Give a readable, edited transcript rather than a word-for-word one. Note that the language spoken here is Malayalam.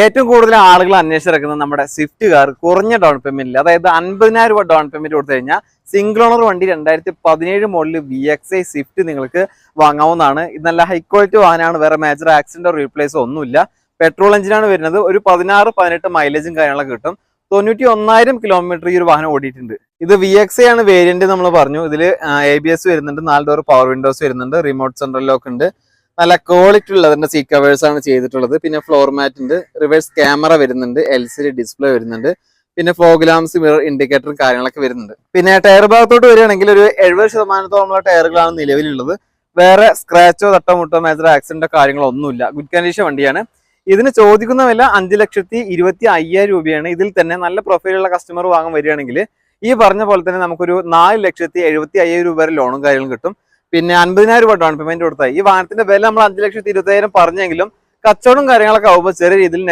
ഏറ്റവും കൂടുതൽ ആളുകൾ അന്വേഷിച്ചിറക്കുന്നത് നമ്മുടെ സ്വിഫ്റ്റ് കാർ കുറഞ്ഞ ഡൗൺ പേയ്മെന്റിൽ, അതായത് 50,000 രൂപ ഡൗൺ പേയ്മെന്റ് കൊടുത്തു കഴിഞ്ഞാൽ സിംഗിൾ ഓണർ വണ്ടി 2017 മോഡൽ VXi സ്വിഫ്റ്റ് നിങ്ങൾക്ക് വാങ്ങാവുന്നതാണ്. ഇത് നല്ല ഹൈ ക്വാളിറ്റി വാഹനമാണ്, വേറെ മേജർ ആക്സിഡന്റോ റീപ്ലേസോ ഒന്നുമില്ല. പെട്രോൾ എഞ്ചിനാണ് വരുന്നത്. ഒരു 16-18 മൈലേജും കാര്യങ്ങളൊക്കെ കിട്ടും. 91,000 കിലോമീറ്റർ ഈ ഒരു വാഹനം ഓടിയിട്ടുണ്ട്. ഇത് VXi ആണ് വേരിയന്റ് നമ്മൾ പറഞ്ഞു. ഇതിൽ ABS വരുന്നുണ്ട്, 4 ഡോർ പവർ വിൻഡോസ് വരുന്നുണ്ട്, റിമോട്ട് സെൻട്രൽ ലോക്ക് ഉണ്ട്, നല്ല ക്വാളിറ്റി ഉള്ള അതിന്റെ സീറ്റ് കവേഴ്സ് ആണ് ചെയ്തിട്ടുള്ളത്. പിന്നെ ഫ്ലോർ മാറ്റ് ഉണ്ട്, റിവേഴ്സ് ക്യാമറ വരുന്നുണ്ട്, LCD ഡിസ്പ്ലേ വരുന്നുണ്ട്, പിന്നെ ഫോഗ് ലാംപ്സ്, മിറർ ഇൻഡിക്കേറ്ററും കാര്യങ്ങളൊക്കെ വരുന്നുണ്ട്. പിന്നെ ടയർ ഭാഗത്തോട്ട് വരികയാണെങ്കിൽ ഒരു 70% ടയറുകളാണ് നിലവിലുള്ളത്. വേറെ സ്ക്രാച്ചോ തട്ടോ മുട്ടോ മേജർ ആക്സിഡന്റോ കാര്യങ്ങളോ ഒന്നുമില്ല. ഗുഡ് കണ്ടീഷൻ വണ്ടിയാണ്. ഇതിന് ചോദിക്കുന്ന വില 5,25,000 രൂപയാണ്. ഇതിൽ തന്നെ നല്ല പ്രൊഫൈലുള്ള കസ്റ്റമർ വാങ്ങാൻ വരികയാണെങ്കിൽ ഈ പറഞ്ഞ പോലെ തന്നെ നമുക്കൊരു 4,75,000 രൂപ വരെ ലോണും കാര്യങ്ങളും കിട്ടും. പിന്നെ 50,000 രൂപ ഡൗൺ പേയ്മെന്റ് കൊടുത്താൽ ഈ വാഹനത്തിന്റെ വില നമ്മൾ 5,25,000 പറഞ്ഞെങ്കിലും കച്ചവടം കാര്യങ്ങളൊക്കെ ആവുമ്പോൾ ചെറിയ രീതിയിൽ